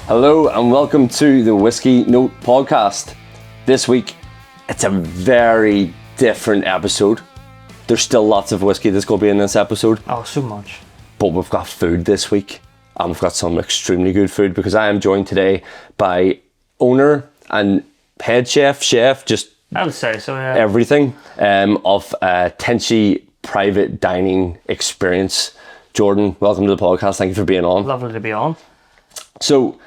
Hello and welcome to the Whiskey Note podcast. This week, it's a very different episode. There's still lots of whiskey that's going to be in this episode. Oh, so much. But we've got food this week, and we've got some extremely good food because I am joined today by owner and head chef, just I would say so, yeah. everything of Tenshi private dining experience. Jordan, welcome to the podcast. Thank you for being on. Lovely to be on. So,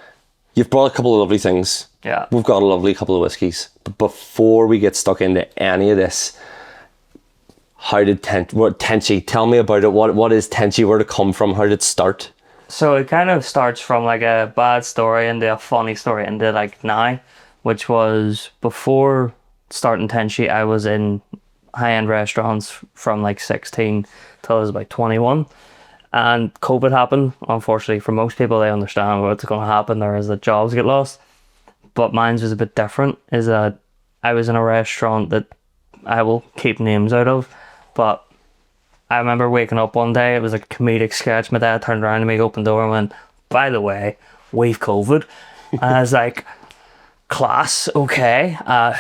you've brought a couple of lovely things. Yeah. We've got a lovely couple of whiskies. But before we get stuck into any of this, how did Tenshi? Tell me about it. What is Tenshi? Where did it come from? How did it start? So it kind of starts from like a bad story into a funny story into like now, which was before starting Tenshi, I was in high-end restaurants from like 16 till I was about 21. And COVID happened. Unfortunately, for most people, they understand what's going to happen. There is that jobs get lost. But mine was a bit different, is that I was in a restaurant that I will keep names out of. But I remember waking up one day, it was a comedic sketch. My dad turned around to me, opened the door and went, "By the way, we've COVID." And I was like, "Class, okay.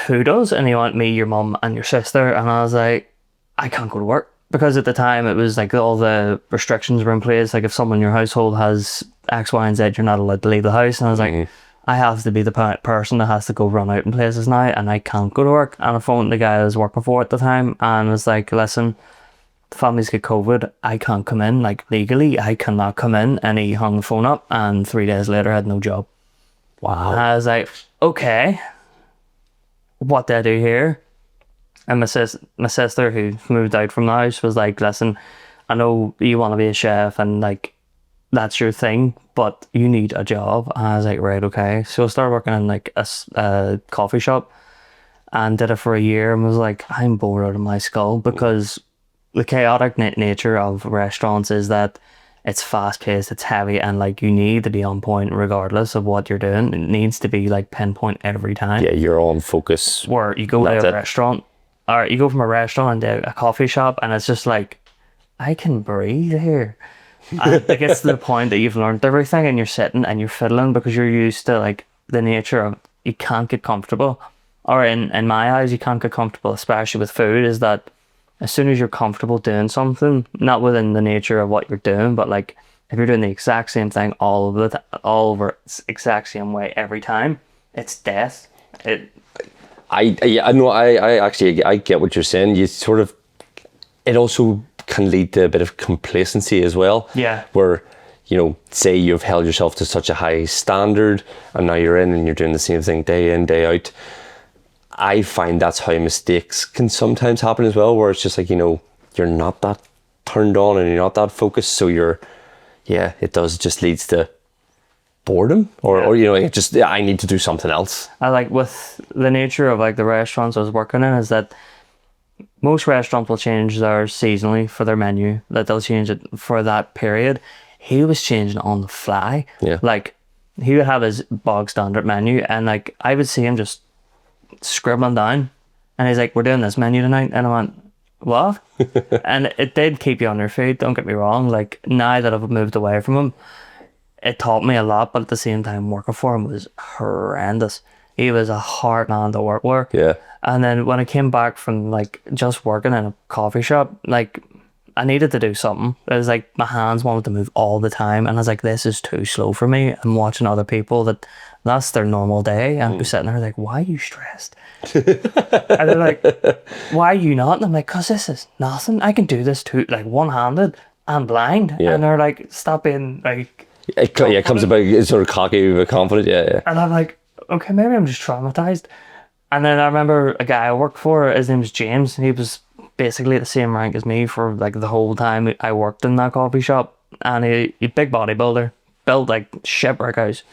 Who does?" And he went, "Me, your mum and your sister." And I was like, "I can't go to work." Because at the time it was like all the restrictions were in place. Like if someone in your household has X, Y, and Z, you're not allowed to leave the house. And I was like, I have to be the person that has to go run out in places now, and I can't go to work. And I phoned the guy I was working for at the time and was like, "Listen, the family's got COVID. I can't come in. Like legally, I cannot come in." And he hung the phone up, and 3 days later, I had no job. Wow. And I was like, okay, what do I do here? And my sister, who moved out from the house, was like, "Listen, I know you want to be a chef and like that's your thing, but you need a job." And I was like, right, okay. So I started working in like a coffee shop and did it for a year and was like, I'm bored out of my skull, because the chaotic nature of restaurants is that it's fast paced, it's heavy, and like you need to be on point regardless of what you're doing. It needs to be like pinpoint every time. Yeah, you're on focus. Where you go to a restaurant, or you go from a restaurant to a coffee shop, and it's just like, I can breathe here. And it gets to the point that you've learned everything and you're sitting and you're fiddling because you're used to like the nature of, you can't get comfortable. Or in my eyes, you can't get comfortable, especially with food, is that as soon as you're comfortable doing something, not within the nature of what you're doing, but like if you're doing the exact same thing all over the exact same way every time, it's death. I know. I actually get what you're saying. You sort of, it also can lead to a bit of complacency as well. Yeah. Where, you know, say you've held yourself to such a high standard and now you're in and you're doing the same thing day in, day out. I find that's how mistakes can sometimes happen as well, where it's just like, you know, you're not that turned on and you're not that focused. So it does just leads to boredom or you know, it just, I need to do something else. I like with the nature of like the restaurants I was working in, is that most restaurants will change theirs seasonally for their menu, that they'll change it for that period. He was changing it on the fly. Yeah. Like he would have his bog standard menu, and like I would see him just scribbling down, and he's like, "We're doing this menu tonight," and I went, "What?" And it did keep you on your feet, don't get me wrong. Like now that I've moved away from him, it taught me a lot, but at the same time working for him was horrendous. He was a hard man to work with. Yeah. And then when I came back from like just working in a coffee shop, like I needed to do something. It was like my hands wanted to move all the time, and I was like, this is too slow for me. I'm watching other people that's their normal day, and I'm sitting there like, why are you stressed? And they're like, why are you not? And I'm like, because this is nothing. I can do this too, like one-handed and blind. Yeah. And they're like, stop being like, it comes about sort of cocky but confident. Yeah. And I'm like, okay, maybe I'm just traumatized. And then I remember a guy I worked for, his name's James, and he was basically the same rank as me for like the whole time I worked in that coffee shop. And he big bodybuilder, built like shipwreck house.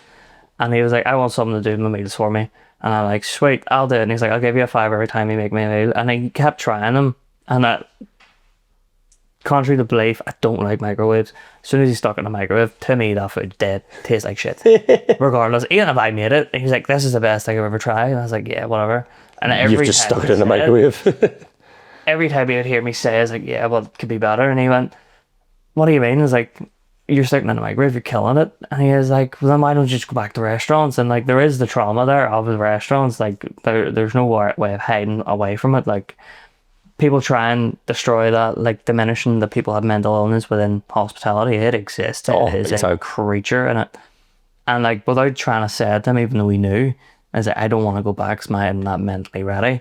And he was like, I want something to do my meals for me. And I'm like, sweet, I'll do it. And he's like, I'll give you a $5 every time you make me a meal. And I kept trying him. And contrary to belief, I don't like microwaves. As soon as he's stuck in a microwave, to me that food's dead. Tastes like shit. Regardless, even if I made it, he's like, this is the best thing I've ever tried. And I was like, yeah, whatever. And you've just stuck it in a microwave. Every time he would hear me say, I was like, yeah, well, it could be better. And he went, what do you mean? I was like, you're sticking in the microwave, you're killing it. And he was like, well, then why don't you just go back to restaurants? And like, there is the trauma there of the restaurants. Like, there's no way of hiding away from it. Like, people try and destroy that, like diminishing that people have mental illness within hospitality. It exists. It is a creature in it. And like, without trying to say it to him, even though we knew, I was like, I don't want to go back because I'm not mentally ready.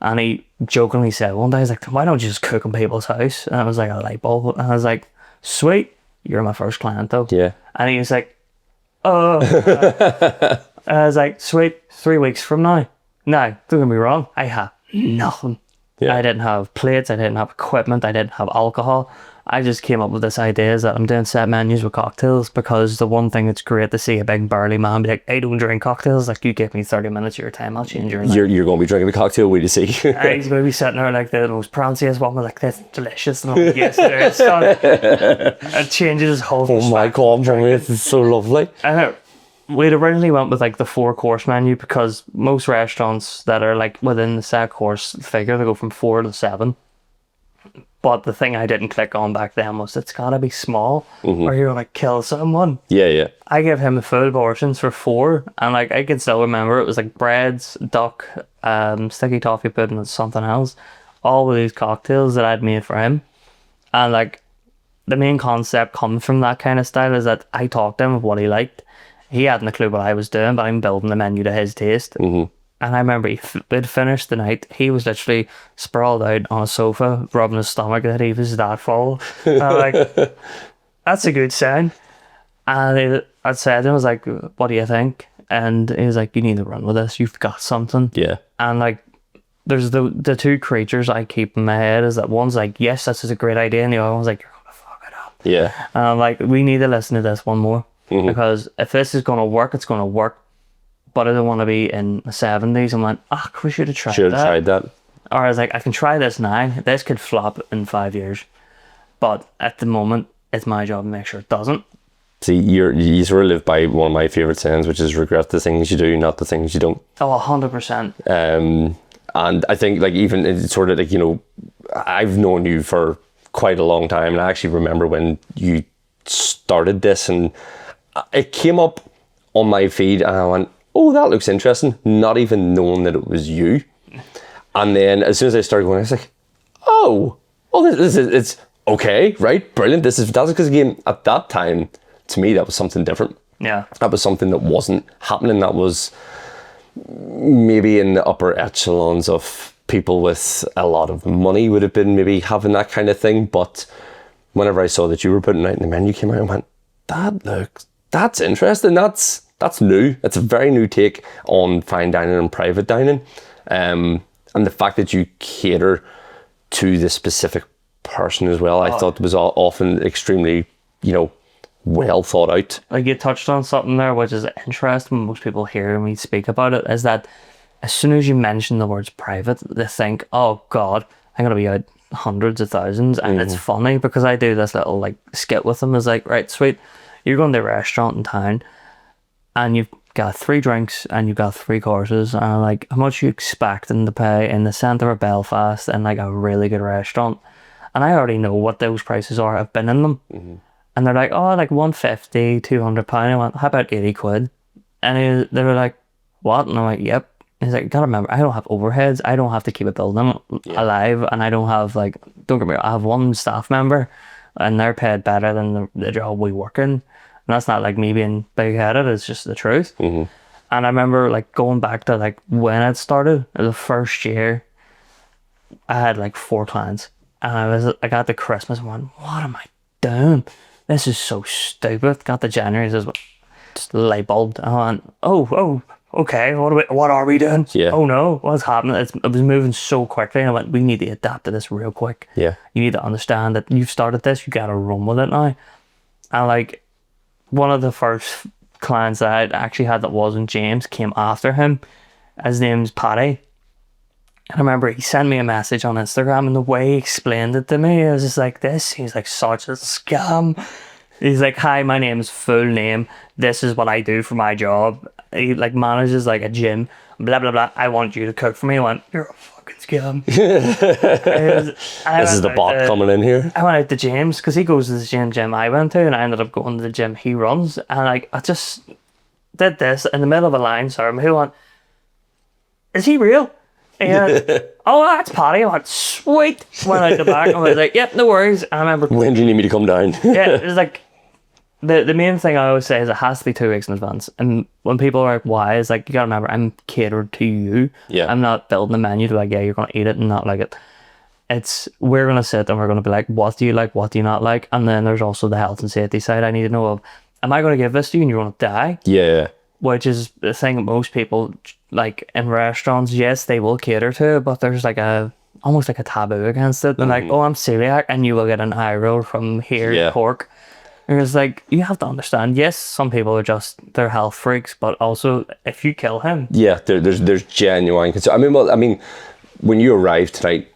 And he jokingly said one day, he's like, why don't you just cook in people's house? And I was like, a light bulb. And I was like, sweet, you're my first client though. Yeah. And he was like, oh. I was like, sweet, 3 weeks from now. Now, don't get me wrong, I have nothing. Yeah. I didn't have plates, I didn't have equipment, I didn't have alcohol. I just came up with this idea is that I'm doing set menus with cocktails, because the one thing that's great to see a big burly man be like, I don't drink cocktails, like, you give me 30 minutes of your time, I'll change your life. You're going to be drinking a cocktail, wait to see. He's going to be sitting there like the most pranciest one with like, this delicious, and I'm like, yes it is, son. It changes his whole Oh my god, mommy, this is so lovely. We'd originally went with like the 4-course menu, because most restaurants that are like within the set course figure, they go from 4 to 7. But the thing I didn't click on back then was it's gotta be small, or you're gonna kill someone. Yeah. I gave him the full portions for 4, and like I can still remember it was like breads, duck, sticky toffee pudding, and something else, all with these cocktails that I'd made for him. And like the main concept comes from that kind of style is that I talked to him of what he liked. He hadn't a clue what I was doing, but I'm building the menu to his taste. And I remember we'd finished the night. He was literally sprawled out on a sofa, rubbing his stomach that he was that full. And I'm like, that's a good sign. And I said to him, I was like, what do you think? And he was like, you need to run with this. You've got something. Yeah. And like, there's the two creatures I keep in my head is that one's like, yes, this is a great idea. And the other one's like, you're going to fuck it up. Yeah. And I'm like, we need to listen to this one more. Because if this is going to work, it's going to work. But I don't want to be in the 70s and went, we should have tried that. Or I was like, I can try this now. This could flop in 5 years. But at the moment, it's my job to make sure it doesn't. See, you sort of live by one of my favourite sayings, which is regret the things you do, not the things you don't. Oh, 100%. And I think, like, even it's sort of like, you know, I've known you for quite a long time. And I actually remember when you started this and it came up on my feed and I went, oh, that looks interesting, not even knowing that it was you. And then as soon as I started going, I was like, this is, it's okay, right, brilliant, this is fantastic. Because again, at that time, to me, that was something different. Yeah. That was something that wasn't happening. That was maybe in the upper echelons of people with a lot of money would have been maybe having that kind of thing. But whenever I saw that you were putting out in the menu came out, I went, that's interesting. That's new. That's a very new take on fine dining and private dining. And the fact that you cater to the specific person as well, I thought was often extremely, you know, well thought out. Like you touched on something there, which is interesting. Most people hear me speak about it, is that as soon as you mention the words private, they think, oh God, I'm going to be out hundreds of thousands. And it's funny because I do this little like skit with them. Is like, right, sweet, you're going to a restaurant in town and you've got 3 drinks and you've got 3 courses, and I'm like, how much are you expecting to pay in the centre of Belfast in like a really good restaurant? And I already know what those prices are. I've been in them. And they're like, oh, like 150, 200 pound. I went, how about 80 quid? And they were like, what? And I'm like, yep. He's like, you gotta remember, I don't have overheads. I don't have to keep a building alive, and I don't have like, don't get me wrong, I have 1 staff member and they're paid better than the job we work in. And that's not like me being big-headed, it's just the truth. And I remember like going back to like when it started, the first year, I had like 4 clients. And I got to Christmas and went, what am I doing? This is so stupid. Got to January, just light bulbed. I went, oh, okay, what are we doing? Yeah. Oh no, what's happening? It was moving so quickly. And I went, we need to adapt to this real quick. Yeah. You need to understand that you've started this, you gotta run with it now. And like, one of the first clients that I actually had that wasn't James came after him. His name's Paddy. And I remember he sent me a message on Instagram, and the way he explained it to me, I was just like, he's like, such a scam. He's like, hi, my name's full name. This is what I do for my job. he like manages like a gym, blah blah blah. I want you to cook for me. I went, you're a fucking scam. This is the bot coming in here. I went out to James because he goes to the same gym I went to, and I ended up going to the gym he runs. And like I just did this in the middle of a line. Sorry, who went, is he real? And oh, that's Paddy. I went, sweet. Went out the back. I was like, yep, no worries. And I remember, When do you need me to come down? yeah, it was like the main thing I always say is it has to be 2 weeks in advance. And when people are like, why? It's like, you gotta remember, I'm catered to you. Yeah. I'm not building a menu to like, yeah, you're gonna eat it and not like it. It's, we're gonna sit and we're gonna be like, what do you like? What do you not like? And then there's also the health and safety side. I need to know of, am I gonna give this to you and you're gonna die? Yeah. Which is the thing that most people like in restaurants, yes, they will cater to it, but there's like almost like a taboo against it. They're like, oh, I'm celiac, and you will get an eye roll from here, Yeah. pork. And it's like, you have to understand, yes, some people are just, they're health freaks, but also if you kill him. Yeah, there's genuine concern. I mean, when you arrived tonight,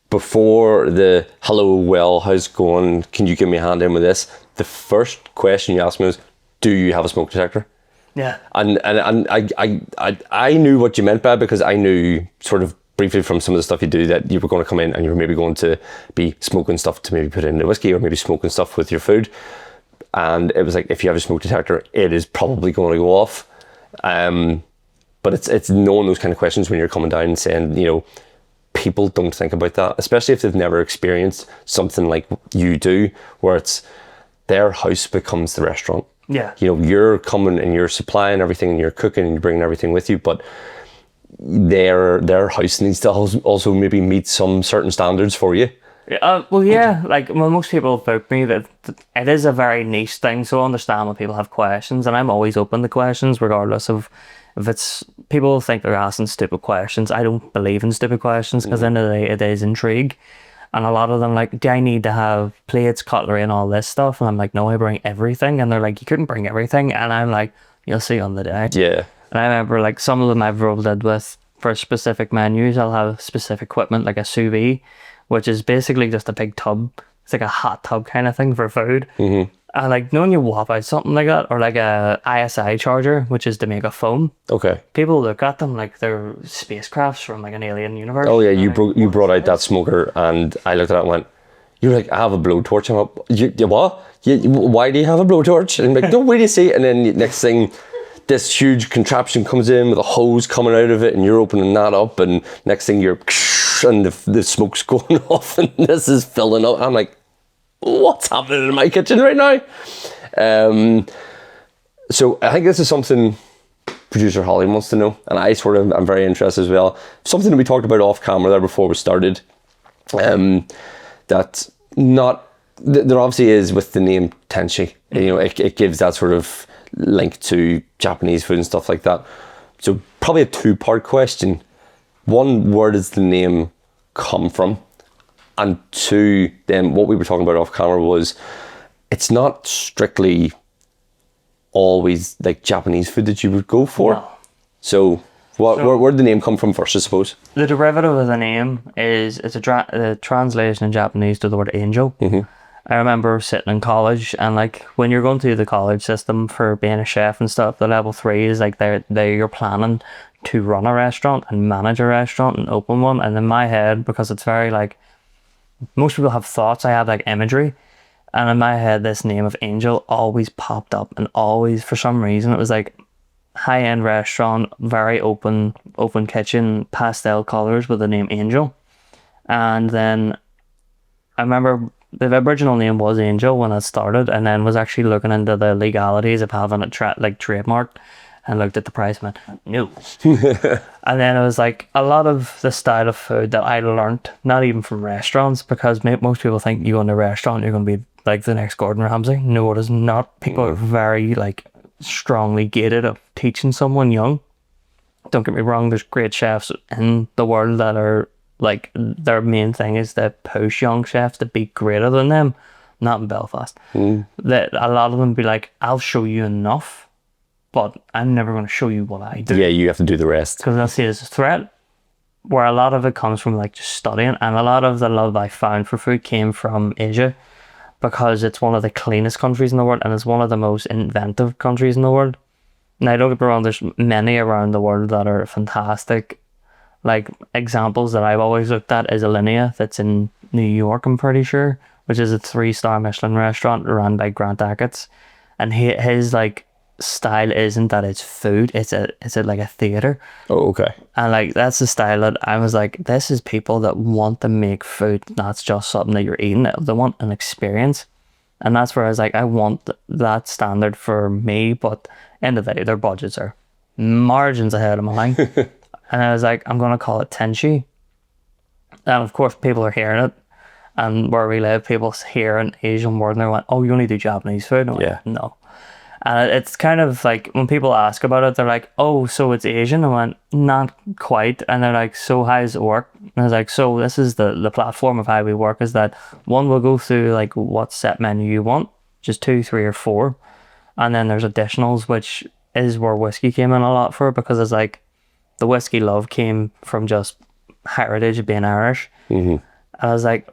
before the hello, well, how's it going? Can you give me a hand in with this? The first question you asked me was, do you have a smoke detector? Yeah. And I knew what you meant by it, because I knew sort of briefly from some of the stuff you do that you were going to come in and you were maybe going to be smoking stuff to maybe put in the whiskey, or maybe smoking stuff with your food. And it was like, if you have a smoke detector, it is probably going to go off. But it's knowing those kind of questions when you're coming down and saying, you know, people don't think about that, especially if they've never experienced something like you do, where it's their house becomes the restaurant. Yeah. You know, you're coming and you're supplying everything and you're cooking and you're bringing everything with you, but their house needs to also maybe meet some certain standards for you. Well, yeah, like when most people book me, that it is a very niche thing, so I understand when people have questions, and I'm always open to questions, regardless of if it's, people think they're asking stupid questions. I don't believe in stupid questions, because at the end of the day, it is intrigue. And a lot of them like, do I need to have plates, cutlery, and all this stuff? And I'm like, no, I bring everything. And they're like, you couldn't bring everything. And I'm like, you'll see on the day. Yeah. And I remember like some of them I've rolled in with for specific menus. I'll have specific equipment like a sous vide, which is basically just a big tub. It's like a hot tub kind of thing for food. Mm-hmm. And like knowing you whop out something like that, or like a ISI charger, which is to make a phone. Okay. People look at them like they're spacecrafts from like an alien universe. Oh yeah, you brought out that smoker, and I looked at it and went, you're like, I have a blowtorch. I'm like, you what? Why do you have a blowtorch? And I'm like, no, where do you see it? And then next thing, this huge contraption comes in with a hose coming out of it, and you're opening that up, and next thing you're, and the smoke's going off, and this is filling up. I'm like, what's happening in my kitchen right now? So I think this is something producer Holly wants to know, and I'm very interested as well. Something that we talked about off camera there before we started, that there obviously is with the name Tenshi. You know, it gives that sort of link to Japanese food and stuff like that. So probably a 2-part question. 1, where does the name come from? And 2, then what we were talking about off camera was, it's not strictly always like Japanese food that you would go for. No. So where did the name come from first, I suppose? The derivative of the name is, it's a translation in Japanese to the word angel. Mm-hmm. I remember sitting in college, and like when you're going through the college system for being a chef and stuff, the level 3 is like you're planning to run a restaurant and manage a restaurant and open one. And in my head, because it's very like, most people have thoughts, I have like imagery, and in my head this name of angel always popped up, and always for some reason it was like high-end restaurant, very open kitchen, pastel colors with the name angel. And then I remember the original name was Angel when it started, and then was actually looking into the legalities of having it trademarked, and looked at the price and went, no. And then it was like a lot of the style of food that I learnt, not even from restaurants, because most people think you go in a restaurant, you're going to be like the next Gordon Ramsay. No, it is not. People are very like strongly gated of teaching someone young. Don't get me wrong, there's great chefs in the world that are like, their main thing is to push young chefs to be greater than them. Not in Belfast. That a lot of them be like, I'll show you enough, but I'm never going to show you what I do. Yeah, you have to do the rest. Because I see it as a threat, where a lot of it comes from like just studying, and a lot of the love I found for food came from Asia, because it's one of the cleanest countries in the world, and it's one of the most inventive countries in the world. Now, don't get me wrong, there's many around the world that are fantastic. Like, examples that I've always looked at is Alinea, that's in New York, I'm pretty sure, which is a 3-star Michelin restaurant run by Grant Achatz. And his like style isn't that it's food, it's a like a theater. Oh, okay. And like that's the style that I was like, this is people that want to make food, that's just something that you're eating. They want an experience. And that's where I was like, I want that standard for me, but end of the day, their budgets are margins ahead of mine. And I was like, I'm going to call it Tenshi. And of course, people are hearing it. And where we live, people hear an Asian word and they're like, oh, you only do Japanese food? And I'm like, no. And it's kind of like, when people ask about it, they're like, oh, so it's Asian? I went, not quite. And they're like, so how does it work? And I was like, so this is the platform of how we work, is that one, we'll go through like what set menu you want, just 2, 3, or 4. And then there's additionals, which is where whiskey came in a lot for, because it's like, the whiskey love came from just heritage of being Irish. And I was like,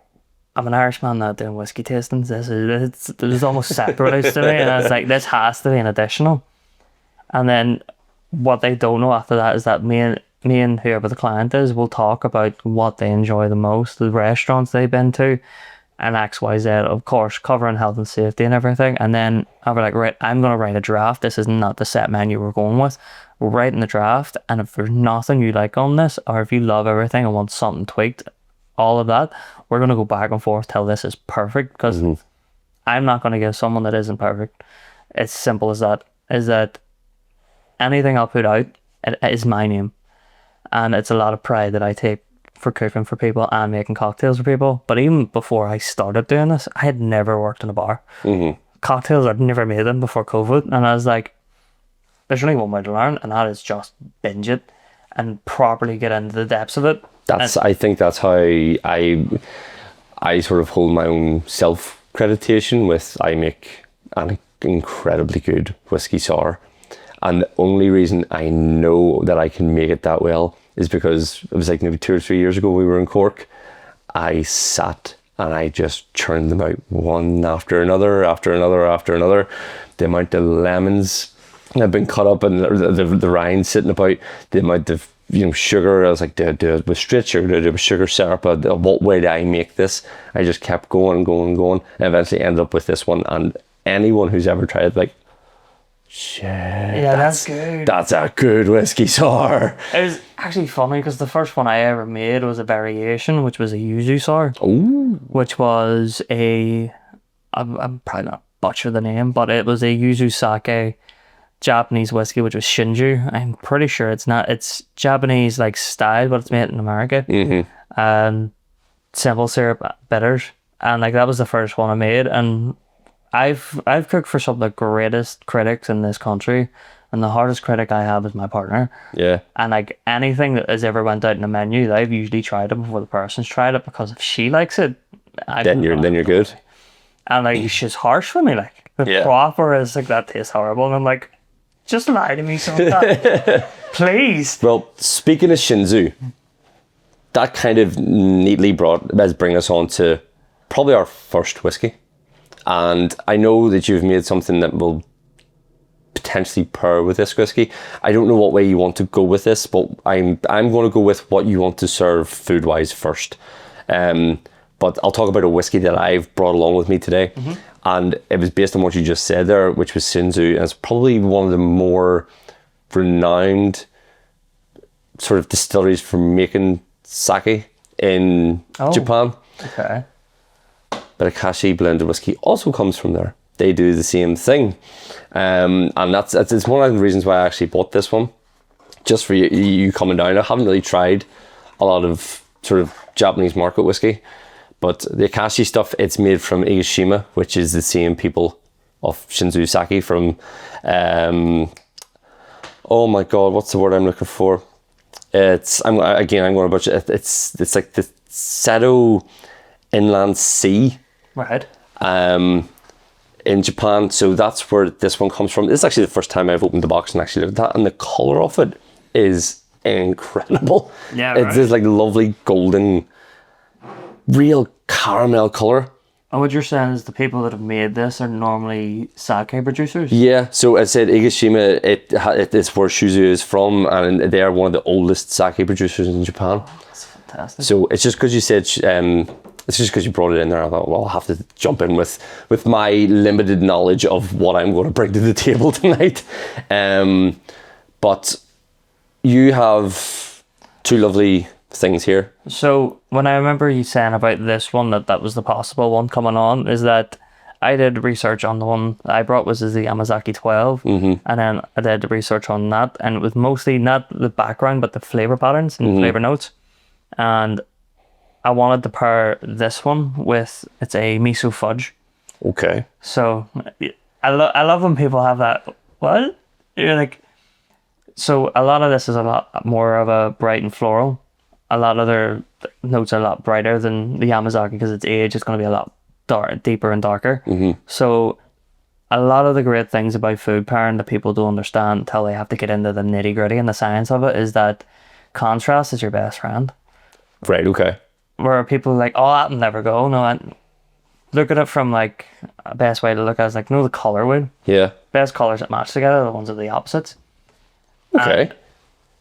I'm an Irishman not doing whiskey tastings. It's almost separate to me. And I was like, this has to be an additional. And then what they don't know after that is that me and whoever the client is will talk about what they enjoy the most, the restaurants they've been to, and XYZ, of course, covering health and safety and everything. And then I'll be like, right, I'm going to write a draft. This is not the set menu we're going with. We're writing the draft. And if there's nothing you like on this, or if you love everything and want something tweaked, all of that, we're going to go back and forth till this is perfect, because I'm not going to give someone that isn't perfect. It's simple as that, is that anything I'll put out, it is my name. And it's a lot of pride that I take for cooking for people and making cocktails for people. But even before I started doing this, I had never worked in a bar. Cocktails, I'd never made them before COVID. And I was like, there's only one way to learn, and that is just binge it and properly get into the depths of it. I think that's how I sort of hold my own self-creditation with. I make an incredibly good whiskey sour. And the only reason I know that I can make it that well is because it was like maybe 2 or 3 years ago we were in Cork. I sat and I just churned them out one after another, after another, after another. The amount of lemons that have been cut up and the rind sitting about, the amount of sugar. I was like, do it with straight sugar, do it with sugar syrup. What way do I make this? I just kept going, and eventually ended up with this one. And anyone who's ever tried it, like, shit, yeah, that's good. That's a good whiskey sour. It was actually funny because the first one I ever made was a variation, which was a yuzu sour. Ooh. Which was I'm probably not butcher the name, but it was a yuzu sake Japanese whiskey, which was Shinju. I'm pretty sure it's Japanese like style, but it's made in America. Simple syrup bitters, and like that was the first one I made. And I've cooked for some of the greatest critics in this country, and the hardest critic I have is my partner. Yeah. And like anything that has ever went out in a menu, I've usually tried it before the person's tried it, because if she likes it, then you're good. And like she's harsh with me, like the proper is like, that tastes horrible, and I'm like, just lie to me sometime, please. Well, speaking of Shinzu, that kind of neatly bring us on to probably our first whiskey. And I know that you've made something that will potentially pair with this whiskey. I don't know what way you want to go with this, but I'm going to go with what you want to serve food-wise first. But I'll talk about a whiskey that I've brought along with me today. And it was based on what you just said there, which was Shinzu. And it's probably one of the more renowned sort of distilleries for making sake in Japan. Okay. But Akashi blended whiskey also comes from there. They do the same thing. And it's one of the reasons why I actually bought this one. Just for you coming down. I haven't really tried a lot of sort of Japanese market whiskey. But the Akashi stuff, it's made from Igashima, which is the same people of Shinzu sake from, oh my God, what's the word I'm looking for? I'm going to butcher it. It's like the Seto Inland Sea. Right. In Japan. So that's where this one comes from. This is actually the first time I've opened the box and actually looked at that. And the colour of it is incredible. Yeah, right. It's this like lovely golden, real caramel colour. And what you're saying is the people that have made this are normally sake producers? Yeah, so I said Igashima, it's where Shuzu is from, and they are one of the oldest sake producers in Japan. That's fantastic. So it's just because you said, it's just because you brought it in there. I thought, well, I'll have to jump in with my limited knowledge of what I'm going to bring to the table tonight. But you have two lovely things here. So when I remember you saying about this one, that was the possible one coming on, is that I did research on the one I brought, was the Yamazaki 12, and then I did the research on that, and it was mostly not the background but the flavor patterns and flavor notes. And I wanted to pair this one with, it's a miso fudge. Okay. So I love when people have that, what? You're like, so a lot of this is a lot more of a bright and floral. A lot of their notes are a lot brighter than the Yamazaki because its age is going to be a lot deeper and darker. So a lot of the great things about food pairing that people don't understand until they have to get into the nitty gritty and the science of it is that contrast is your best friend. Right, okay. Where people are like, oh, that'll never go. No, look at it from like, a best way to look at it is like, no, the colour would. Yeah. Best colours that match together are the ones that are the opposites. Okay.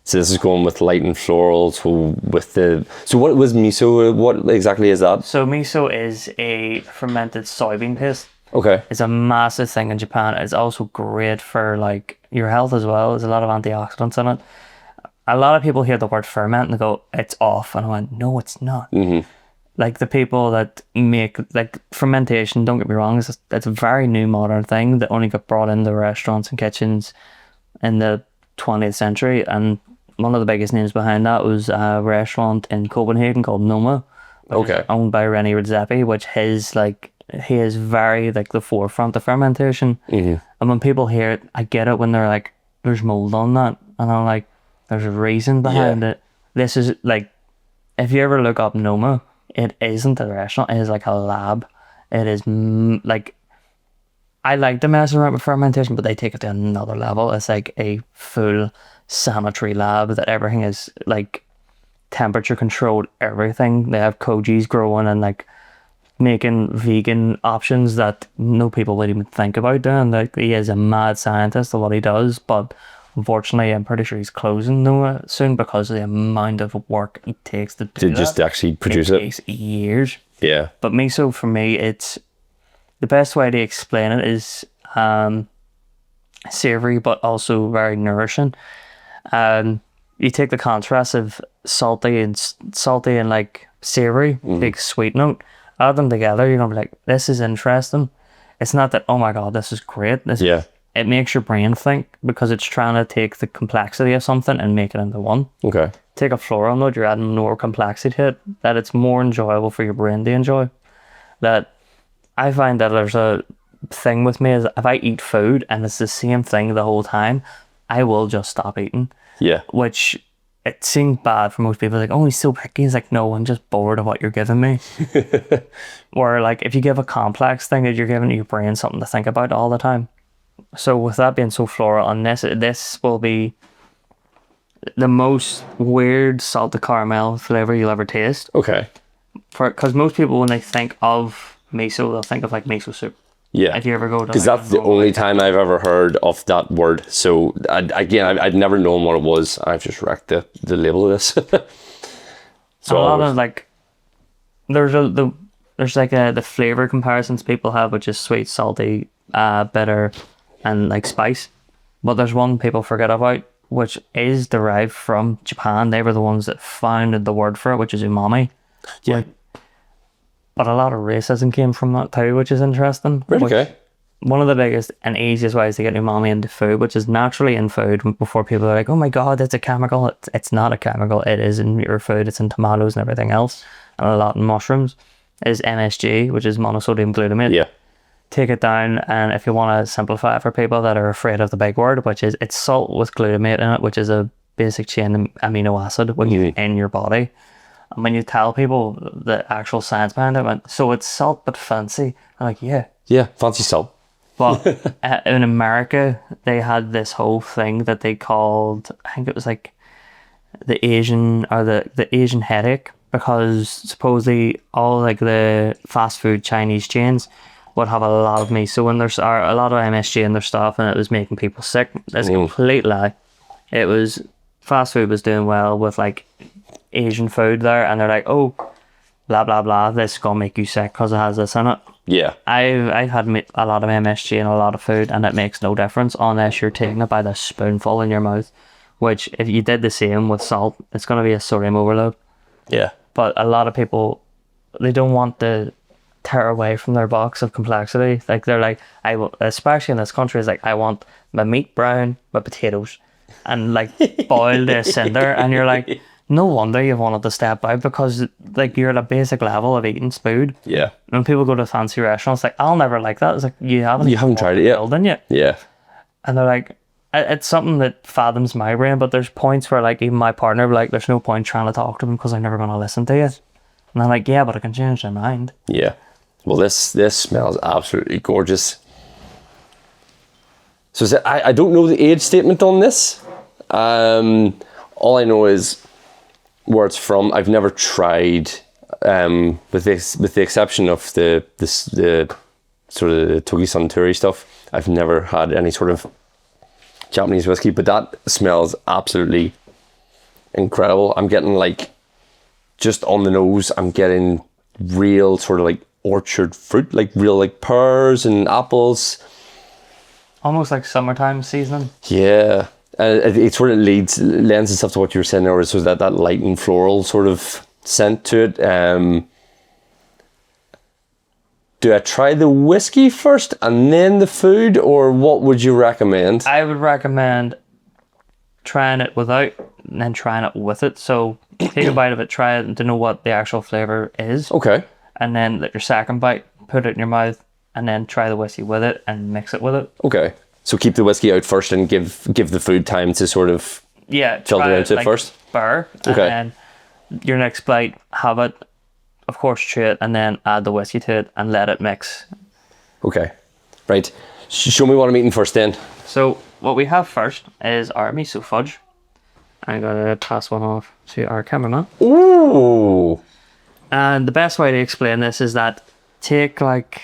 So this is going with light and floral. So what was miso? What exactly is that? So miso is a fermented soybean paste. Okay. It's a massive thing in Japan. It's also great for like your health as well. There's a lot of antioxidants in it. A lot of people hear the word ferment and they go, it's off. And I went, no, it's not. Like the people that make like fermentation, don't get me wrong, it's a very new modern thing that only got brought into restaurants and kitchens in the 20th century. And one of the biggest names behind that was a restaurant in Copenhagen called Noma, Okay. owned by Rennie Redzepi, which he is very like the forefront of fermentation. And when people hear it, I get it when they're like, there's mold on that. And I'm like, there's a reason behind it. This is like, if you ever look up Noma, it isn't a restaurant, it is like a lab. It is like, I like to mess around with fermentation, but they take it to another level. It's like a full sanitary lab that everything is like temperature controlled, everything. They have kojis growing and like making vegan options that no people would even think about doing. Like, he is a mad scientist of what he does, but unfortunately I'm pretty sure he's closing Noah soon because of the amount of work it takes to do that. Just actually produce it. It takes years. Yeah. But miso, for me, it's the best way to explain it is savory but also very nourishing. You take the contrast of salty and like savory, big sweet note, add them together, you're gonna be like, this is interesting. It's not that, oh my god, this is great. It makes your brain think because it's trying to take the complexity of something and make it into one. Okay. Take a floral note, you're adding more complexity to it, that it's more enjoyable for your brain to enjoy. That I find that there's a thing with me is if I eat food and it's the same thing the whole time, I will just stop eating. Yeah. Which it seems bad for most people. Like, oh, he's so picky. He's like, no, I'm just bored of what you're giving me. Or like, if you give a complex thing, that you're giving your brain something to think about all the time. So with that being so floral, and this will be the most weird salted caramel flavor you'll ever taste. Okay. Because most people, when they think of miso, they'll think of like miso soup. Yeah. If you ever go to, because like, that's the only time I've ever heard of that word. So I'd never known what it was. I've just wrecked the label of this. So a lot of like, there's like the flavor comparisons people have, which is sweet, salty, bitter, and like spice. But there's one people forget about, which is derived from Japan. They were the ones that founded the word for it, which is umami. Yeah. But a lot of racism came from that too, which is interesting. Right, okay. One of the biggest and easiest ways to get umami into food, which is naturally in food, before people are like, oh my god, that's a chemical. It's not a chemical. It is in your food. It's in tomatoes and everything else, and a lot in mushrooms, is MSG, which is monosodium glutamate. Yeah. Take it down, and if you want to simplify it for people that are afraid of the big word, which is it's salt with glutamate in it, which is a basic chain amino acid when you're in your body. And when you tell people the actual science behind it, went, so it's salt but fancy. I'm like, yeah. Yeah, fancy salt. But in America, they had this whole thing that they called, I think it was like the Asian headache, because supposedly all like the fast food Chinese chains would have a lot of miso in their or a lot of MSG in their stuff, and it was making people sick. That's a complete lie. It was fast food was doing well with like Asian food there, and they're like, oh, blah blah blah, this is gonna make you sick because it has this in it. Yeah. I've had a lot of MSG in a lot of food, and it makes no difference unless you're taking it by the spoonful in your mouth. Which, if you did the same with salt, it's gonna be a sodium overload. Yeah. But a lot of people, they don't want to tear away from their box of complexity. Like they're like, I will, especially in this country, is like, I want my meat brown, my potatoes, and like boiled to a cinder. And you're like, no wonder you wanted to step out, because like you're at a basic level of eating food. Yeah. When people go to fancy restaurants, like, I'll never like that. It's like, you haven't tried it yet. building yet. Yeah. And they're like, it's something that fathoms my brain, but there's points where like even my partner, like, there's no point trying to talk to them because I'm never going to listen to you. And I'm like, yeah, but I can change their mind. Yeah. Well, this smells absolutely gorgeous. So I don't know the age statement on this. All I know is where it's from. I've never tried, with the exception of the sort of the Togi Suntory stuff. I've never had any sort of Japanese whiskey, but that smells absolutely incredible. I'm getting like, just on the nose, I'm getting real sort of like orchard fruit, like real like pears and apples. Almost like summertime seasoning. Yeah. It sort of lends itself to what you were saying there, so that light and floral sort of scent to it. Do I try the whiskey first and then the food, or what would you recommend? I would recommend trying it without and then trying it with it. So take a bite of it, try it to know what the actual flavour is. Okay. And then let your second bite, put it in your mouth, and then try the whiskey with it and mix it with it. Okay. So keep the whiskey out first and give the food time to sort of filter into it first? Burr. Okay. And then your next bite, have it, of course, chew it, and then add the whiskey to it and let it mix. Okay. Right. Show me what I'm eating first then. So what we have first is our miso fudge. I'm going to pass one off to our cameraman. Ooh. And the best way to explain this is that take like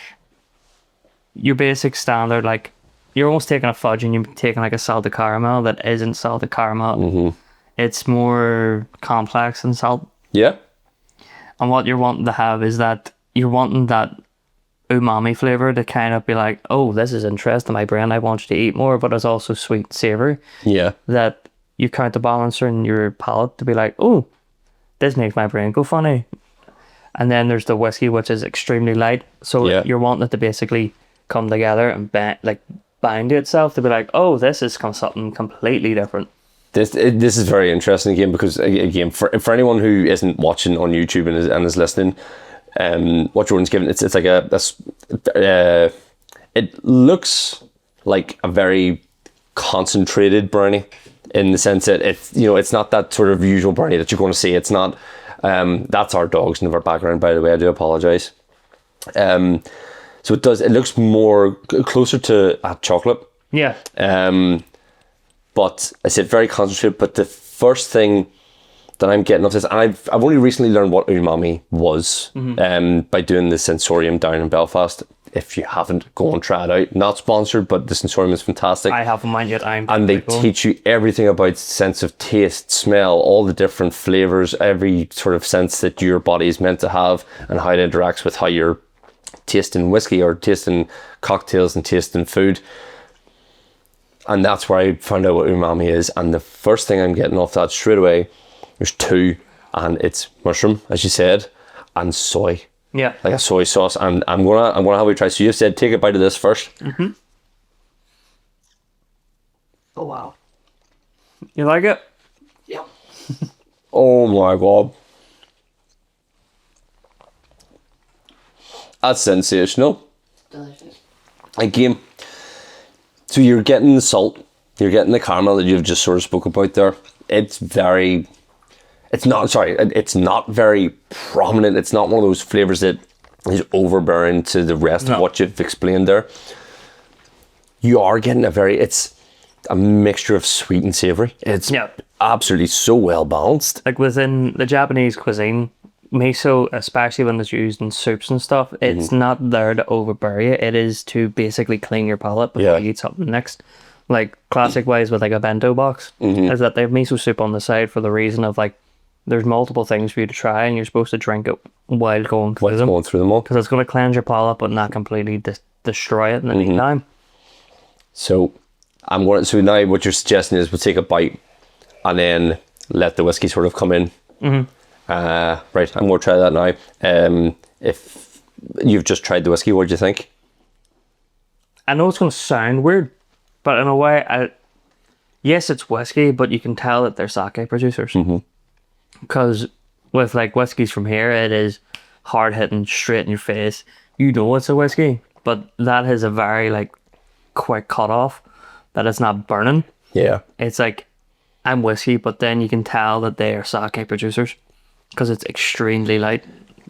your basic standard, like you're almost taking a fudge and you're taking like a salted caramel that isn't salted caramel. Mm-hmm. It's more complex than salt. Yeah. And what you're wanting to have is that you're wanting that umami flavor to kind of be like, oh, this is interesting, my brain, I want you to eat more, but it's also sweet and savory. Yeah. That you counterbalance in your palate to be like, oh, this makes my brain go funny. And then there's the whiskey, which is extremely light. So you're wanting it to basically come together and bind to itself to be like, oh, this is something completely different. This is very interesting again, because again, for anyone who isn't watching on YouTube and is listening, what Jordan's given, it's like it looks like a very concentrated brownie, in the sense that it's not that sort of usual brownie that you're going to see. It's not. That's our dogs in our background, by the way. I do apologize. So it looks more closer to a chocolate. Yeah. But I said very concentrated. But the first thing that I'm getting off this, and I've only recently learned what umami was, by doing the Sensorium down in Belfast. If you haven't, go and try it out. Not sponsored, but the Sensorium is fantastic. I haven't mind yet. And they teach you everything about sense of taste, smell, all the different flavors, every sort of sense that your body is meant to have, and how it interacts with how you're tasting whiskey or tasting cocktails and tasting food. And that's where I found out what umami is. And the first thing I'm getting off that straight away, there's two, and it's mushroom, as you said, and soy. Yeah. Like a soy sauce. And I'm gonna have a try. So you said take a bite of this first. Mm-hmm. Oh wow. You like it? Yeah. Oh my god. That's sensational. Delicious. Again, so you're getting the salt, you're getting the caramel that you've just sort of spoke about there. It's not very prominent. It's not one of those flavors that is overbearing to the rest of what you've explained there. You are getting it's a mixture of sweet and savory. It's absolutely so well balanced. Like within the Japanese cuisine, miso, especially when it's used in soups and stuff, it's not there to overbury you. It is to basically clean your palate before you eat something next. Like classic ways with like a bento box is that they have miso soup on the side for the reason of like there's multiple things for you to try and you're supposed to drink it while going through them. Going through them all. Because it's going to cleanse your palate but not completely destroy it in the meantime. So so now what you're suggesting is we'll take a bite and then let the whiskey sort of come in. Right, I'm going to try that now. If you've just tried the whiskey, what do you think? I know it's going to sound weird, but in a way, yes, it's whiskey, but you can tell that they're sake producers. Because with like whiskeys from here, it is hard hitting, straight in your face. You know it's a whiskey, but that has a very like quick cut off that it's not burning. Yeah. It's like, I'm whiskey, but then you can tell that they are sake producers because it's extremely light.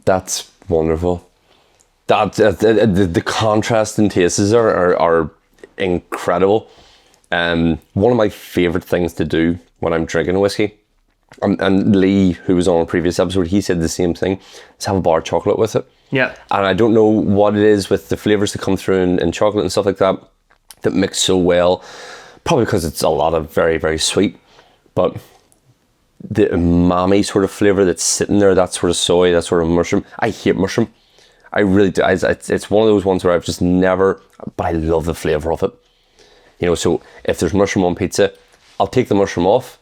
That's wonderful. The contrast in tastes are incredible. One of my favorite things to do when I'm drinking whiskey, and Lee, who was on a previous episode, he said the same thing, is have a bar of chocolate with it. Yeah. And I don't know what it is with the flavours that come through in chocolate and stuff like that mix so well. Probably because it's a lot of very, very sweet. But the umami sort of flavour that's sitting there, that sort of soy, that sort of mushroom. I hate mushroom. I really do. It's one of those ones where I've just never, but I love the flavour of it. You know, so if there's mushroom on pizza, I'll take the mushroom off,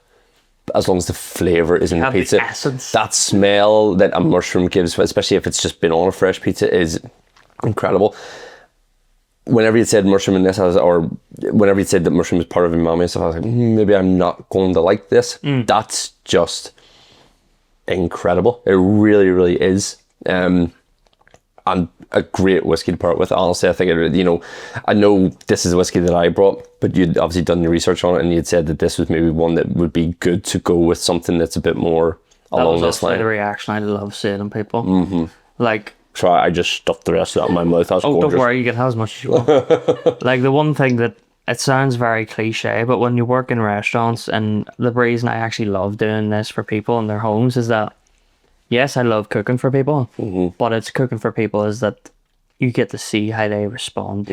as long as the flavour is in the pizza. The essence. That smell that a mushroom gives, especially if it's just been on a fresh pizza, is incredible. Whenever you said mushroom in this, or whenever you said that mushroom was part of umami and stuff, I was like, maybe I'm not going to like this. That's just incredible. It really, really is. And a great whiskey to part with. Honestly, I think I know this is a whiskey that I brought, but you'd obviously done your research on it, and you'd said that this was maybe one that would be good to go with something that's a bit more along this line. The reaction I love seeing people. Like, try. I just stuffed the rest of that in my mouth. That's gorgeous. Don't worry, you can have as much as you want. Like, the one thing that, it sounds very cliche, but when you work in restaurants, and the reason I actually love doing this for people in their homes is that, yes, I love cooking for people, but it's cooking for people is that you get to see how they respond.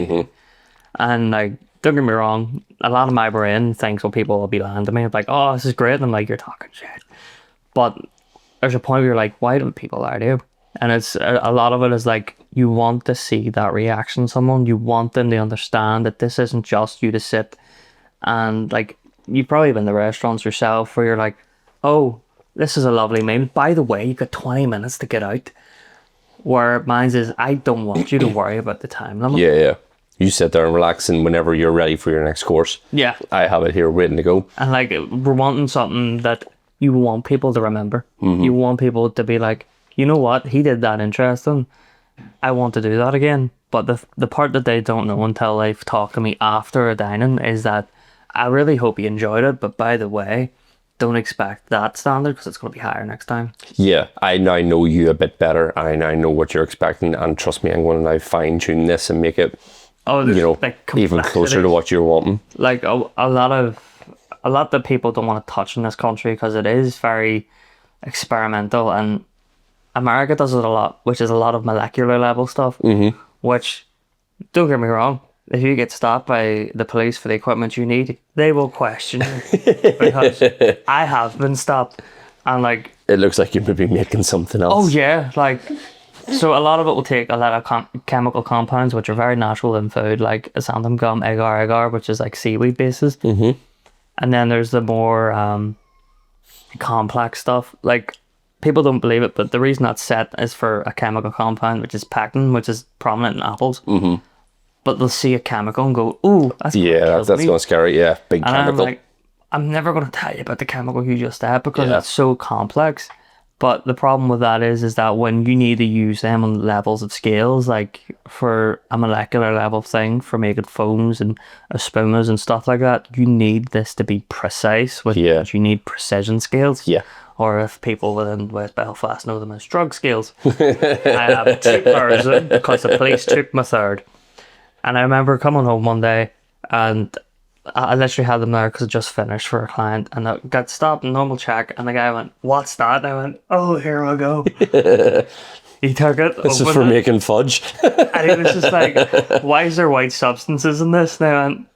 And like, don't get me wrong, a lot of my brain thinks when people will be lying to me, it's like, oh, this is great, and I'm like, you're talking shit. But there's a point where you're like, why don't people lie to you? And it's a lot of it is like, you want to see that reaction in someone. You want them to understand that this isn't just you to sit and like, you've probably been to restaurants yourself where you're like, oh, this is a lovely meal. By the way, you've got 20 minutes to get out. Where mine is, I don't want you to worry about the time limit. Yeah. You sit there and relax, and whenever you're ready for your next course, yeah, I have it here waiting to go. And like, we're wanting something that you want people to remember. You want people to be like, you know what, he did that interesting. I want to do that again. But the part that they don't know until they've talked to me after a dining is that I really hope you enjoyed it, but by the way, don't expect that standard because it's going to be higher next time. Yeah, I now know you a bit better. I now know what you're expecting, and trust me, I'm going to now fine tune this and make it, like, even closer to what you're wanting. Like a lot that people don't want to touch in this country because it is very experimental, and America does it a lot, which is a lot of molecular level stuff. Which, don't get me wrong, if you get stopped by the police for the equipment you need, they will question you. Because I have been stopped, and like, it looks like you may be making something else. Oh yeah, like, so a lot of it will take a lot of chemical compounds which are very natural in food, like xanthan gum, agar, which is like seaweed bases. And then there's the more complex stuff. Like, people don't believe it, but the reason that's set is for a chemical compound, which is pectin, which is prominent in apples. But they'll see a chemical and go, ooh, that's going to scare it. Yeah, big and chemical. I'm like, I'm never going to tell you about the chemical you just said because it's so complex. But the problem with that is that when you need to use them on levels of scales, like for a molecular level thing, for making foams and espumas and stuff like that, you need this to be precise, which you need precision scales. Yeah. Or if people within West Belfast know them as drug scales. I have 2 pairs of them because the police took my third. And I remember coming home one day and I literally had them there because I just finished for a client, and I got stopped in normal check, and the guy went, "What's that?" And I went, "Oh, here we go." He took it. This is for making fudge. And he was just like, "Why is there white substances in this?" And I went,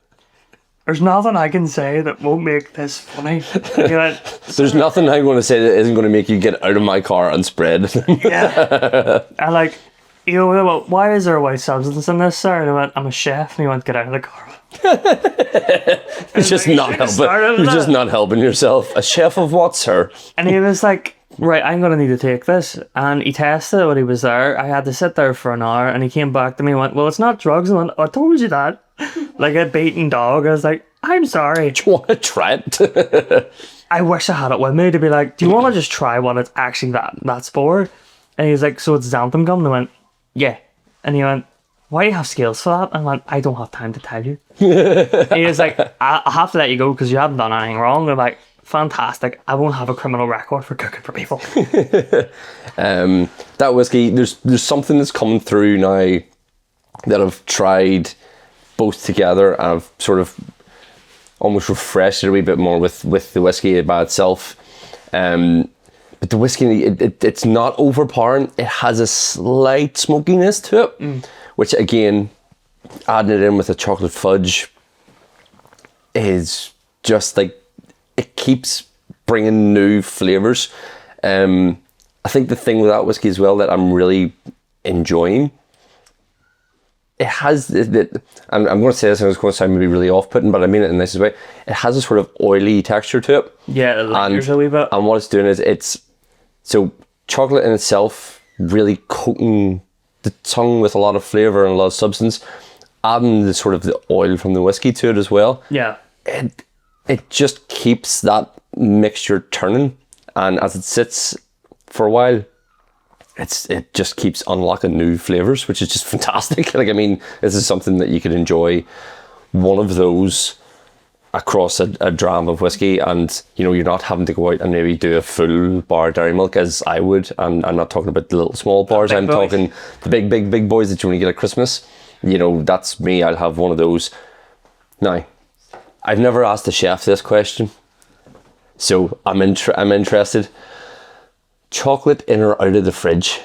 "There's nothing I can say that won't make this funny." And he went, There's nothing I'm going to say that isn't going to make you get out of my car and spread. "Yeah." And like, you know, well, why is there a white substance in this, sir? And I went, "I'm a chef." And he went, "Get out of the car." It's just not helping. You're just not helping yourself. A chef of what, sir? And he was like, "Right, I'm going to need to take this." And he tested it when he was there. I had to sit there for an hour, and he came back to me and went, "Well, it's not drugs." And I went, "I told you that." Like a beaten dog. I was like, "I'm sorry." Do you want to try it? I wish I had it with me to be like, "Do you want to just try what it's actually that's for?" And he was like, "So it's xanthan gum?" And I went, "Yeah." And he went, "Why do you have scales for that?" And I went, "I don't have time to tell you." And he was like, "I have to let you go because you haven't done anything wrong." And I'm like, "Fantastic. I won't have a criminal record for cooking for people." That whiskey, there's something that's coming through now that I've tried both together, and I've sort of almost refreshed it a wee bit more with the whiskey by itself. But the whiskey, it's not overpowering. It has a slight smokiness to it, which again, adding it in with a chocolate fudge is just like, it keeps bringing new flavours. I think the thing with that whiskey as well that I'm really enjoying, it has, I'm going to say this and it's going to sound maybe really off-putting, but I mean it in this way. It has a sort of oily texture to it. Yeah, it lingers a wee bit. And what it's doing is so chocolate in itself really coating the tongue with a lot of flavour and a lot of substance, adding the sort of the oil from the whiskey to it as well. Yeah. It just keeps that mixture turning, and as it sits for a while, it just keeps unlocking new flavours, which is just fantastic. Like, I mean, this is something that you could enjoy one of those across a dram of whiskey, and you know, you're not having to go out and maybe do a full bar dairy milk as I would, and I'm not talking about the little small bars, I'm talking the big boys that you only get at Christmas. You know, that's me. I'll have one of those. Now, I've never asked the chef this question, so I'm interested. Chocolate in or out of the fridge?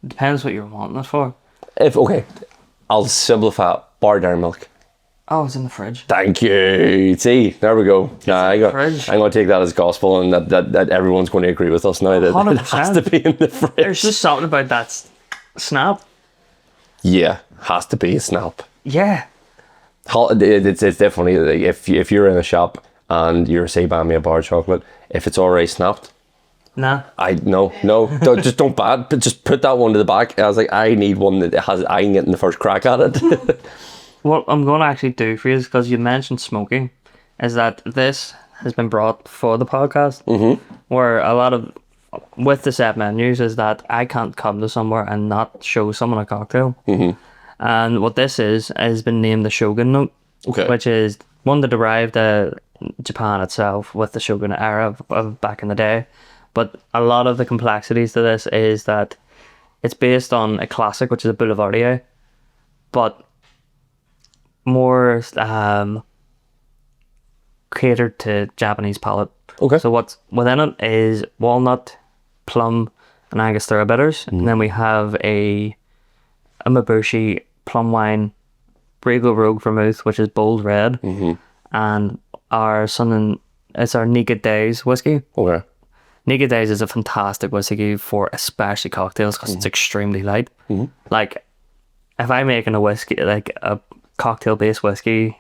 Depends what you're wanting it for. Okay, I'll simplify it. Bar dairy milk. Oh, it's in the fridge. Thank you. See, there we go. I'm going to take that as gospel, and that everyone's going to agree with us now that 100%. It has to be in the fridge. There's just something about that snap. Yeah, has to be a snap. Yeah. It's definitely, if you're in a shop and you're, say, buying me a bar of chocolate, if it's already snapped, nah. No, don't but just put that one to the back. I was like, I need one that has, I can get in the first crack at it. What I'm going to actually do for you is, because you mentioned smoking, is that this has been brought for the podcast, where a lot of, with the set menus, is that I can't come to somewhere and not show someone a cocktail. And what this is has been named the Shogun Note, which is one that derived Japan itself with the Shogun era of back in the day. But a lot of the complexities to this is that it's based on a classic, which is a Boulevardier, but more catered to Japanese palate. So what's within it is walnut, plum, and Angostura bitters. And then we have a Umabushi plum wine, Regal Rogue vermouth, which is bold red, and it's our Naked Days whiskey. Naked Days is a fantastic whiskey for especially cocktails because it's extremely light. Like, if I'm making a whiskey, like a cocktail based whiskey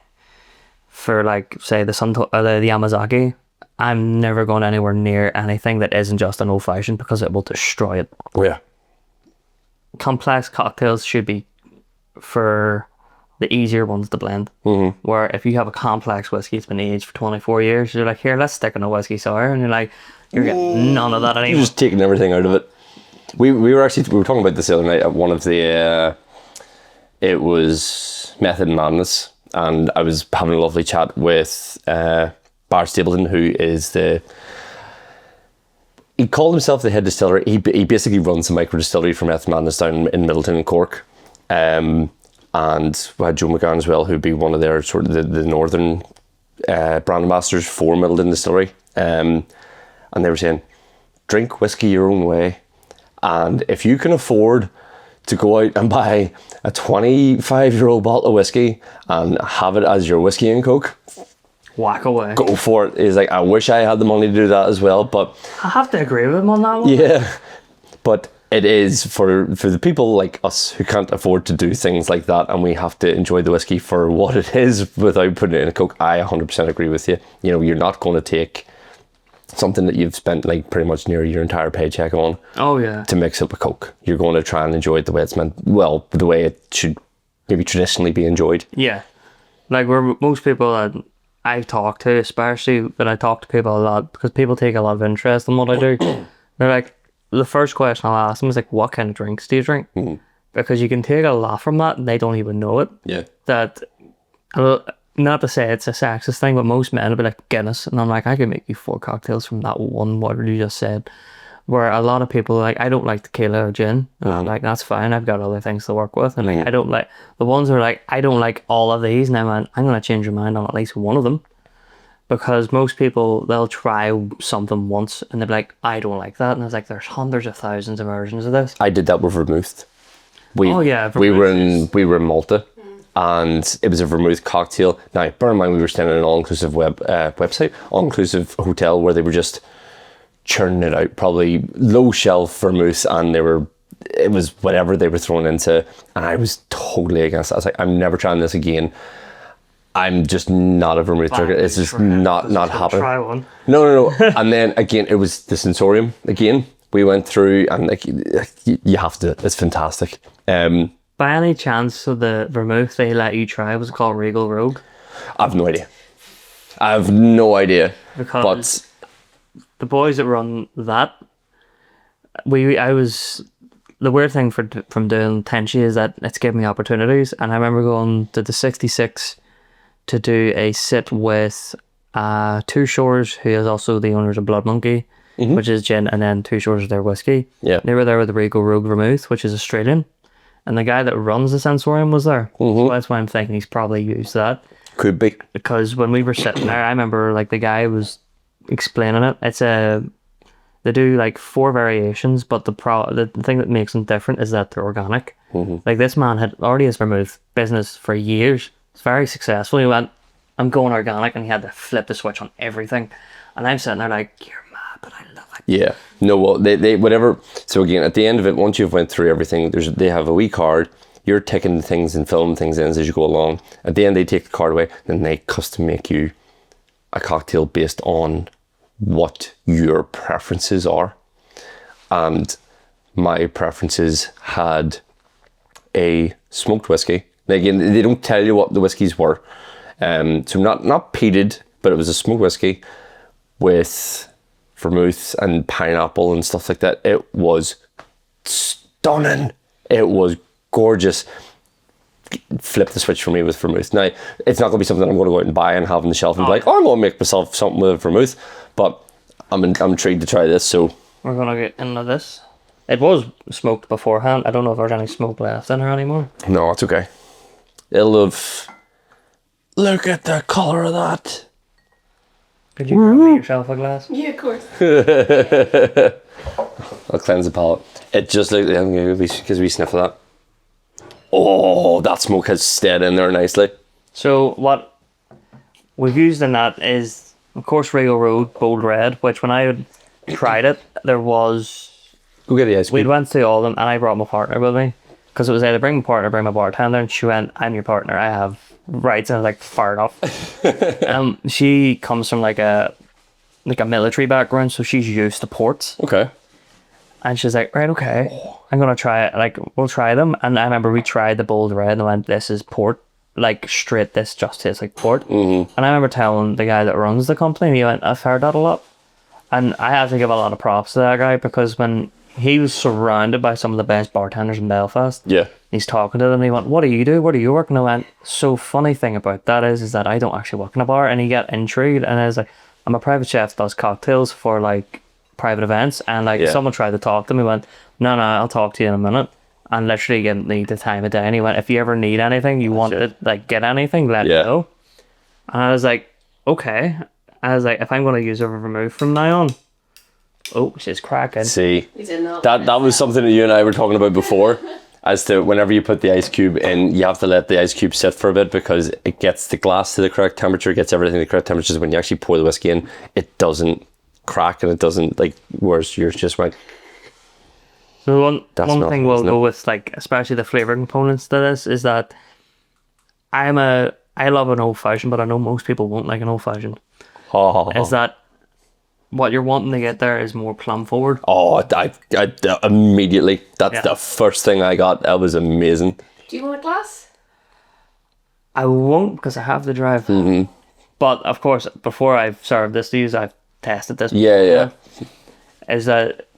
for, like, say the Yamazaki, I'm never going anywhere near anything that isn't just an old fashioned, because it will destroy it. Complex cocktails should be for the easier ones to blend. Where if you have a complex whiskey, it's been aged for 24 years, you're like, here, let's stick in a whiskey sour, and you're like, you're getting none of that anymore. You're just taking everything out of it. We were talking about this the other night at one of the it was Method and Madness, and I was having a lovely chat with Bar Stapleton, who is he called himself the head distiller. He basically runs a micro distillery for Method Madness down in Middleton in Cork. and we had Joe McGann as well, who'd be one of their sort of the northern brand ambassadors for Middleton Distillery. And they were saying, drink whiskey your own way. And if you can afford to go out and buy a 25-year-old bottle of whiskey and have it as your whiskey and coke, whack away. go for it. He's like, I wish I had the money to do that as well, but I have to agree with him on that one. yeah, but it is for the people like us who can't afford to do things like that, and we have to enjoy the whiskey for what it is without putting it in a coke. I 100% agree with you. You know, you're not going to take something that you've spent like pretty much near your entire paycheck on to mix up a coke. You're going to try and enjoy it the way it's meant, well, the way it should maybe traditionally be enjoyed. Yeah, like where most people that I've talked to, especially when I talk to people a lot, because people take a lot of interest in what I do. They're like, the first question I'll ask them is like, what kind of drinks do you drink? Because you can take a lot from that and they don't even know it. Yeah. That, not to say it's a sexist thing, but most men will be like, Guinness. And I'm like, I can make you 4 cocktails from that one word you just said. Where a lot of people are like, I don't like tequila or gin. And I'm like, that's fine. I've got other things to work with. And like, I don't like, the ones who are like, I don't like all of these. And I'm going to change your mind on at least one of them. Because most people, they'll try something once and they'll be like, I don't like that. And it's like, there's hundreds of thousands of versions of this. I did that with vermouth. We vermouth were in Malta, and it was a vermouth cocktail. Now, bear in mind, we were staying in an all-inclusive all-inclusive hotel where they were just churning it out, probably low shelf vermouth, and it was whatever they were throwing into, and I was totally against it. I was like, I'm never trying this again. I'm just not a vermouth drinker. It's just not happening. Try one. No. And then again, it was the sensorium again. We went through, and like you have to. It's fantastic. By any chance of the vermouth they let you try, was it called Regal Rogue? I've no idea. I have no idea. Because the boys that run that, the weird thing from doing Tenshi is that it's given me opportunities, and I remember going to the 66 to do a sit with Two Shores, who is also the owners of Blood Monkey, which is gin, and then Two Shores is their whiskey. Yeah, they were there with the Regal Rogue Vermouth, which is Australian, and the guy that runs the Sensorium was there. So that's why I'm thinking he's probably used that. Could be. Because when we were sitting there, I remember like the guy was explaining it. They do like 4 variations, but the thing that makes them different is that they're organic. Like this man had already his vermouth business for years. It's very successful. He went, I'm going organic, and he had to flip the switch on everything. And I'm sitting there like, you're mad, but I love it. Yeah. No, well, they whatever. So again, at the end of it, once you've went through everything, they have a wee card. You're ticking things and filling things in as you go along. At the end, they take the card away, then they custom make you a cocktail based on what your preferences are. And my preferences had a smoked whiskey. Again, they don't tell you what the whiskies were. So not peated, but it was a smoked whiskey with vermouth and pineapple and stuff like that. It was stunning. It was gorgeous. Flip the switch for me with vermouth. Now, it's not going to be something I'm going to go out and buy and have on the shelf and be like, I'm going to make myself something with vermouth. But I'm intrigued to try this, so... We're going to get into this. It was smoked beforehand. I don't know if there's any smoke left in her anymore. No, it's okay. It'll have... Look at the colour of that. Could you grab yourself a glass? Yeah, of course. I'll cleanse the palate. It just looks like... Because we sniff of that. Oh, that smoke has stayed in there nicely. So what we've used in that is, of course, Regal Road Bold Red, which when I had tried it, there was... Go get the ice cream. We went through all of them, and I brought my partner with me. Because it was either bring my partner, bring my bartender, and she went, I'm your partner, I have rights. And I was like, fair enough. She comes from like a military background, so she's used to ports. Okay. And she's like, right, okay, I'm going to try it. Like, we'll try them. And I remember we tried the Bold Red and I went, this is port. Like, straight, this just tastes like port. And I remember telling the guy that runs the company, and he went, I've heard that a lot. And I have to give a lot of props to that guy, because when he was surrounded by some of the best bartenders in Belfast, he's talking to them, and he went, what do you do? Where do you work? And I went, so funny thing about that is that I don't actually work in a bar. And he got intrigued, and I was like, I'm a private chef that does cocktails for like private events, and like someone tried to talk to me, went, no, I'll talk to you in a minute. and literally give me the time of day. And he went, if you ever need anything, you want it, like get anything, let me know. And I was like, okay. I was like, if I'm going to use a vermouth from now on, oh, she's cracking. See, that was something that you and I were talking about before, as to whenever you put the ice cube in, you have to let the ice cube sit for a bit because it gets the glass to the correct temperature, gets everything to the correct temperature. So when you actually pour the whiskey in, it doesn't crack and it doesn't, like, whereas yours just went. So one thing we'll go with, like, especially the flavour components to this, is that I love an old fashioned, but I know most people won't like an old fashioned. Is that what you're wanting to get there is more plum forward? Oh, I immediately. That's the first thing I got. That was amazing. Do you want a glass? I won't because I have to drive. Mm-hmm. But of course, before I've served this to you, I've tested this. Yeah. Is that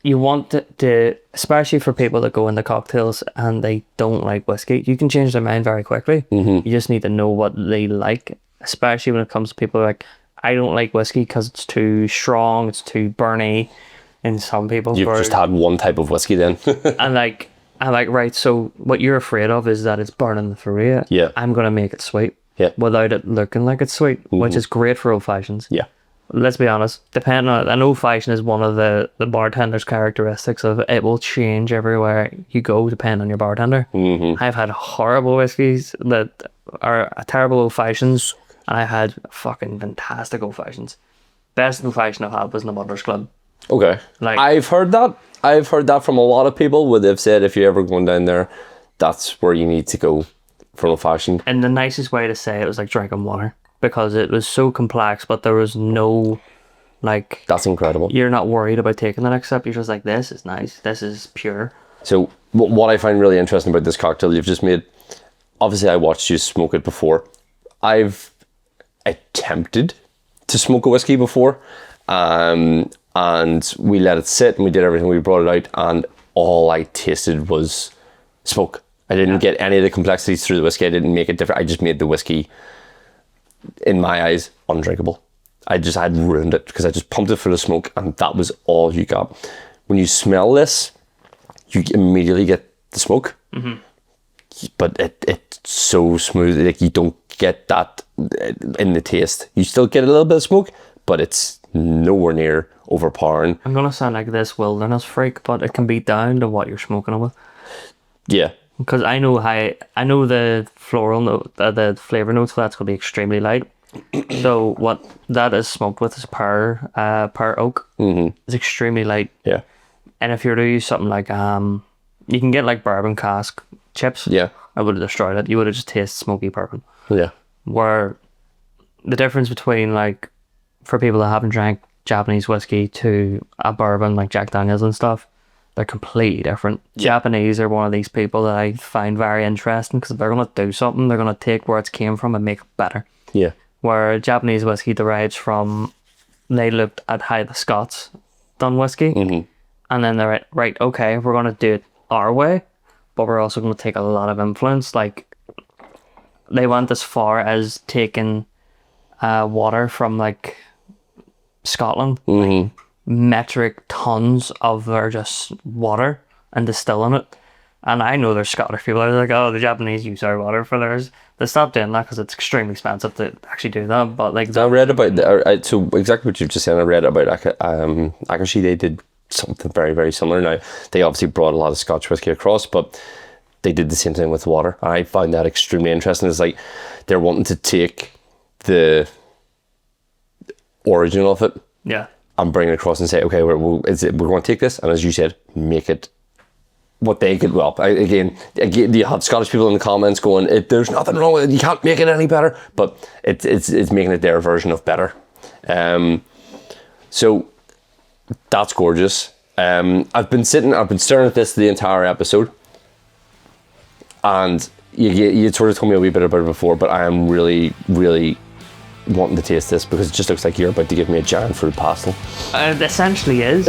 you want to, especially for people that go into cocktails and they don't like whiskey, you can change their mind very quickly. Mm-hmm. You just need to know what they like, especially when it comes to people like, I don't like whiskey because it's too strong, it's too burny. And some people, you've just had one type of whiskey then. I'm like, right, so what you're afraid of is that it's burning through you. Yeah. I'm going to make it sweet. Yeah. Without it looking like it's sweet, which is great for old fashions. Yeah. Let's be honest, depending on an old fashioned is one of the bartender's characteristics of it will change everywhere you go depending on your bartender. Mm-hmm. I've had horrible whiskies that are terrible old fashions, and I had fucking fantastic old fashions. Best old fashioned I've had was in the Butler's Club. Okay. Like, I've heard that from a lot of people where they've said if you're ever going down there, that's where you need to go for old fashioned. And the nicest way to say it was like drinking water, because it was so complex, but there was no, like... That's incredible. You're not worried about taking the next step. You're just like, this is nice. This is pure. So what I find really interesting about this cocktail you've just made, obviously I watched you smoke it before. I've attempted to smoke a whiskey before, and we let it sit and we did everything. We brought it out and all I tasted was smoke. I didn't get any of the complexities through the whiskey. I didn't make it different. I just made the whiskey, in my eyes, undrinkable. I'd ruined it because I just pumped it full of smoke and that was all you got. When you smell this, you immediately get the smoke, but it's so smooth. Like, you don't get that in the taste. You still get a little bit of smoke, but it's nowhere near overpowering. I'm gonna sound like this wilderness freak, but it can be down to what you're smoking it with. Yeah. Because I know the floral note, the flavor notes for that's gonna be extremely light. So what that is smoked with is pear oak. Mm-hmm. It's extremely light. Yeah. And if you're to use something like you can get like bourbon cask chips. Yeah. I would have destroyed it. You would have just tasted smoky bourbon. Yeah. Where the difference between, like, for people that haven't drank Japanese whiskey to a bourbon like Jack Daniels and stuff, they're completely different. Yeah. Japanese are one of these people that I find very interesting because they're going to do something, they're going to take where it came from and make it better. Yeah. Where Japanese whiskey derives from, they looked at how the Scots done whiskey, and then they're right, okay, we're going to do it our way, but we're also going to take a lot of influence. Like, they went as far as taking water from, like, Scotland, like, metric tons of their just water and distilling it. And I know there's Scottish people that are like, oh, the Japanese use our water for theirs. They stopped doing that because it's extremely expensive to actually do that. But like, I read about so exactly what you've just said. I read about Akashi. They did something very, very similar. Now they obviously brought a lot of Scotch whiskey across, but they did the same thing with water. And I find that extremely interesting. It's like they're wanting to take the origin of it, and bring it across and say, okay, we're going to take this, and as you said, make it what they could. Well, again, you had Scottish people in the comments going, "There's nothing wrong with it. You can't make it any better." But it's making it their version of better. So that's gorgeous. I've been staring at this the entire episode, and you sort of told me a wee bit about it before, but I am really, really wanting to taste this because it just looks like you're about to give me a giant fruit pastel. It essentially is.